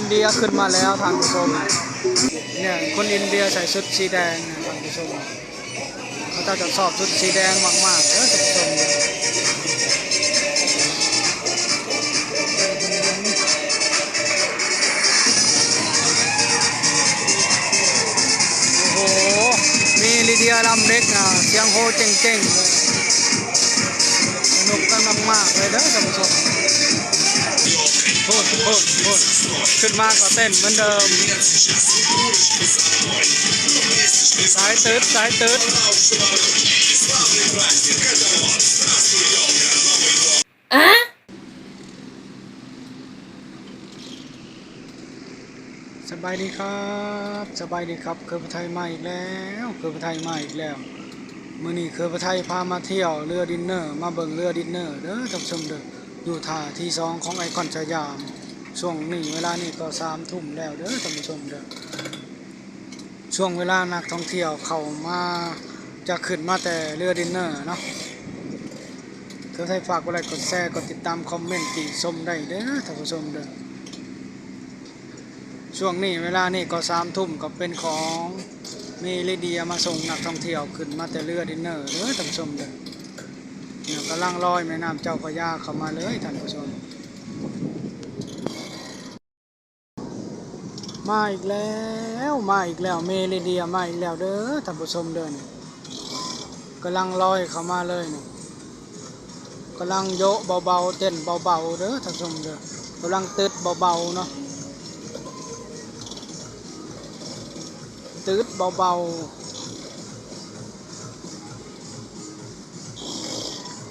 เดียขึ้นมาแล้วท่านผู้ชมเนี่ยคนอินเดียใส่ชุดสีแดงท่านผู้ชมเขาจะชอบชุดสีแดงมากๆท่านผู้ชมโอ้โหมีลิเดียลำเล็กเสียงโหเจ๋งๆสนุกกันมากๆเลยท่านผู้ชมโหขึ้นมาก็เต้นเหมือนเดิมสายตืดสบายดีครับสบายดีครับเคยไปไทยมาอีกแล้วเคยไปไทยมาอีกแล้วมื้อนี้เคยไปไทยพามาเที่ยวเรือดินเนอร์มาเบิ่งเรือดินเนอร์เด้อท่านผู้ชมเด้ออยู่ท่าที่2ของไอคอนสยามช่วงนี้เวลานี้ก็ 3 ทุ่มแล้วเด้อท่านผู้ชมเด้อช่วงเวลานักท่องเที่ยวเข้ามาจะขึ้นมาแต่เรือดินเนอร์เนาะก็ให้ฝากกดไลค์กดแชร์กดติดตามคอมเมนต์ติชมได้เด้อท่านผู้ชมเด้อช่วงนี้เวลานี้ก็ 3 ทุ่มก็เป็นของมีลิเดียมาส่งนักท่องเที่ยวขึ้นมาแต่เรือดินเนอร์เด้อท่านผู้ชมเด้อเนี่ยกำลังลอยแม่น้ำเจ้าพระยาเข้ามาเลยท่านผู้ชมมาอีกแล้วเมลิเดียมาอีกแล้วเด้อท่านผู้ชมเด้อนี่กำลังลอยเข้ามาเลยนี่กำลังโยะเบาๆเต้นเบาๆเด้อท่านผู้ชมเด้อกำลังตึดเบาๆเนาะตึดเบาๆ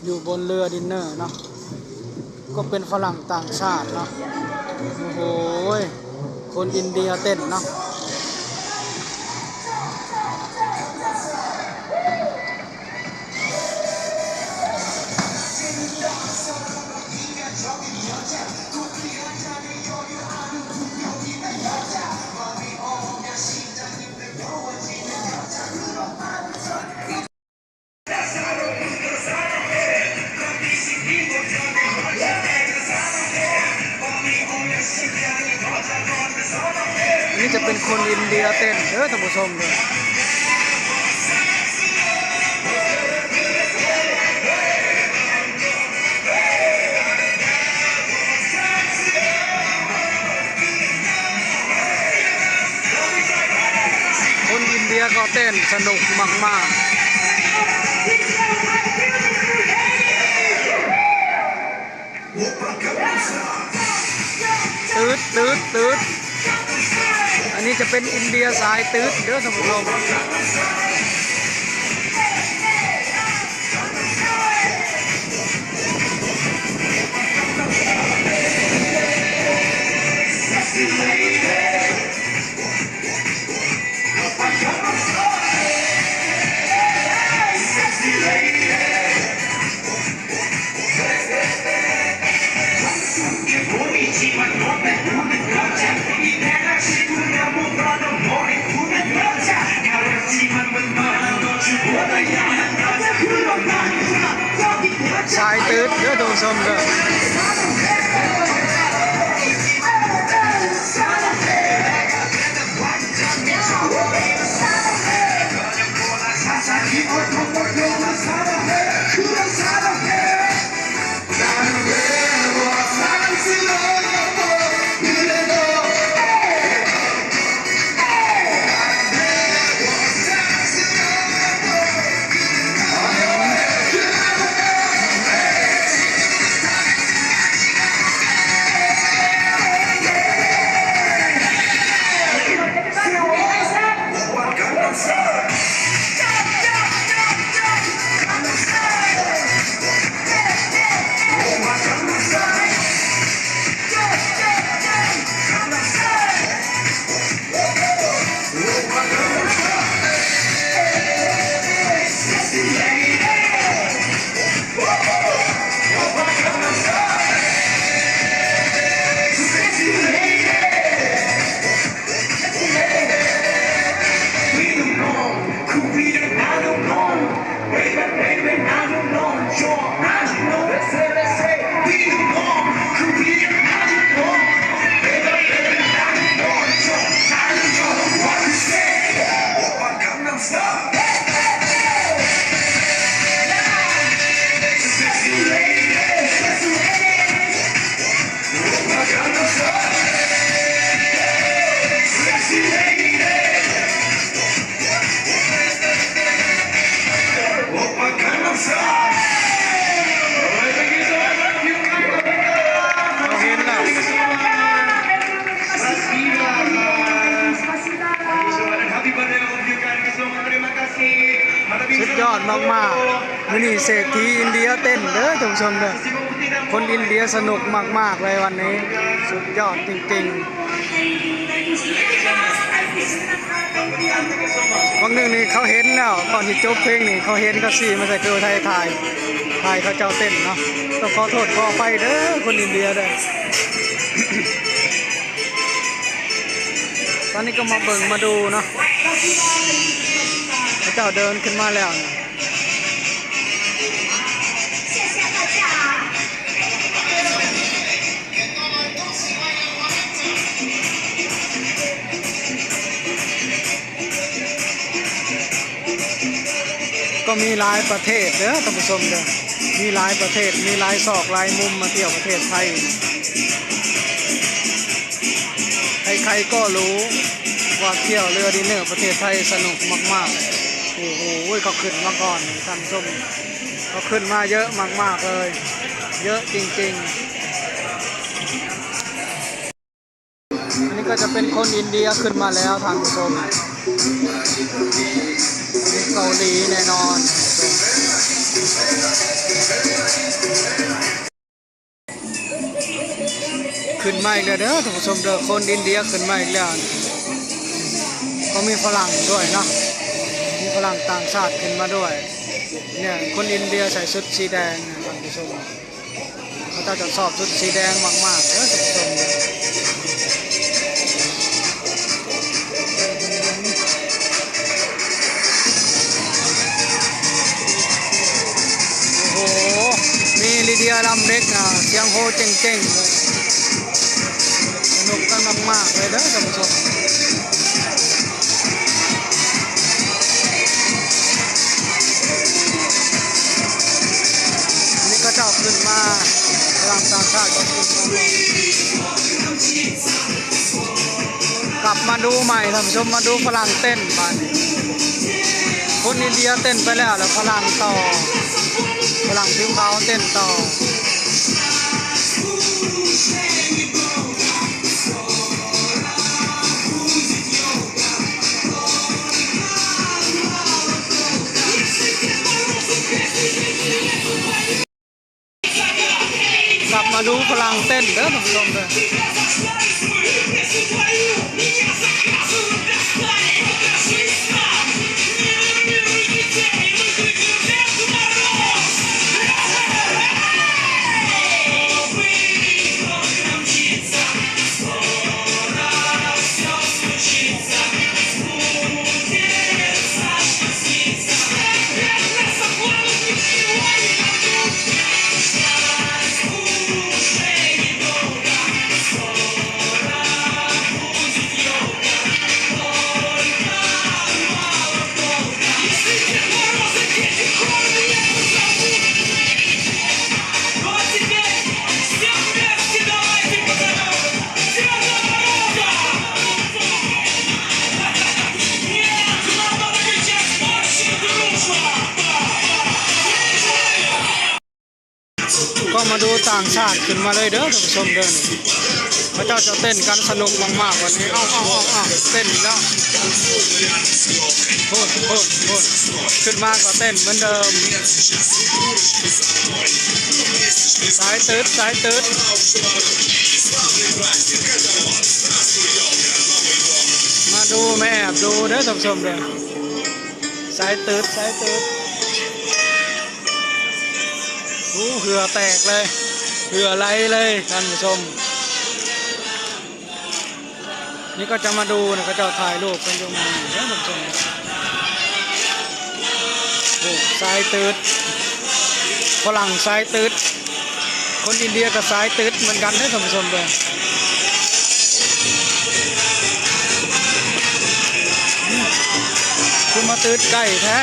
อยู่บนเรือดินเนอร์เนาะก็เป็นฝรั่งต่างชาติเนาะโอ้โหคนอินเดียเต้นเนาะนี่จะเป็นคนอินเดียเต้นเด้อท่านผู้ชมเด้อคนอินเดียก็เต้นสนุกมากๆตืดอันนี้จะเป็นอินเดียสายตืดเด้อท่านผู้ชมสายตืดเด้อท่านผู้ชมเด้อ ยอดมากๆมื้อนี้เศรษฐีอินเดียเต้นเด้อท่านผู้ชมเด้อคนอินเดียสนุกมากๆเลยวันนี้สุดยอดจริงๆบางนึงนี่เขาเห็นแล้วก่อนที่จบเพลงนี่เขาเห็นก็สิมาใส่เกลือไทยถ่ายเขาเจ้าเต้นเนาะต้องขอโทษขออภัยเด้อคนอินเดียเด้อ ตอนนี้ก็มาเบิ่งมาดูเนาะเขาเจ้าเดินขึ้นมาแล้วก็มีหลายประเทศเด้อท่านผู้ชมเด้อมีหลายประเทศมีหลายซอกหลายมุมมาเที่ยวประเทศไทยใครๆก็รู้ว่าเที่ยวเรือดินเนอร์ประเทศไทยสนุกมากๆโอ้โหเขาขึ้นมาก่อนท่านผู้ชมเขาขึ้นมาเยอะมากๆเลยเยอะจริงๆอันนี้ก็จะเป็นคนอินเดียขึ้นมาแล้วท่านผู้ชมเกาหลีแน่นอนขึ้นมาอีกแล้วเด้อท่านผู้ชมเด้อคนอินเดียขึ้นมาอีกแล้วก็มีฝรั่งด้วยเนาะมีฝรั่งต่างชาติขึ้นมาด้วยเนี่ยคนอินเดียใส่ชุดสีแดงท่านผู้ชมเขาจะชอบชุดสีแดงมากๆเด้อท่านผู้ชมโอ้โหมีลิเดียลำเล็กนะเสียงโหเจ๋งๆเลยสนุกกันมากๆเลยเด้อท่านผู้ชมนี่ก็จะขึ้นมาฝรั่งต่างชาติก็ขึ้นมากลับมาดูใหม่ท่านผู้ชมมาดูฝรั่งเต้นมาคนอินเดียเต้นไปแล้วฝรั่งต่อฝรั่งผิวขาวเต้นต่อกลับมาดูฝรั่งเต้นเด้อท่านผู้ชมเด้อก็มาดูต่างชาติขึ้นมาเลยเด้อท่านผู้ชมเด้อพระเจ้าจะเต้นกันสนุกมากๆวันนี้เอ้าเต้นแล้วโหดขึ้นมาก็เต้นเหมือนเดิมสายตืดมาดูแม่แอบดูเด้อท่านผู้ชมเด้อสายตืดเหือแตกเลยเหือไหลเลยท่านผู้ชมนี่ก็จะมาดูนะเขาจะถ่ายรูปกันอยู่มาท่านผู้ชมโอ้สายตืดฝรั่งสายตืดคนอินเดียกับสายตืดเหมือนกันท่านผู้ชมเลยคือมาตืดใกล้แท้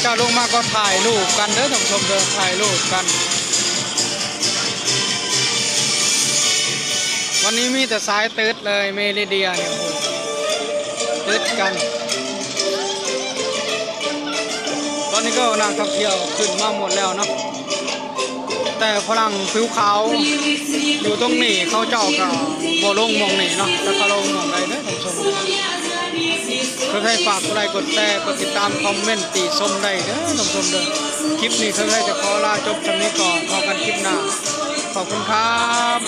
เจ้าลงมาก็ถ่ายรูปกันเด้อท่านผู้ชมเด้อถ่ายรูปกันวันนี้มีแต่สายตืดเลยเมริเดียเนี่ยตืดกัน อนนี้ก็นักท่องเที่ยวขึ้นมาหมดแล้วเนาะแต่ฝรั่งผิวขาวอยู่ตรงนี้เขาเจ้าก็บ่ลงมองนี่เนาะแต่เขาลงมองใดเด้อท่านผู้ชมเพื่อให้ฝากกดไลค์กดแชร์กดติดตามคอมเมนต์ติชมได้เด้อท่านผู้ชมเด้อคลิปนี้เพื่อให้จะขอลาจบคำนี้ก่อนพอกันคลิปหน้าขอบคุณครับ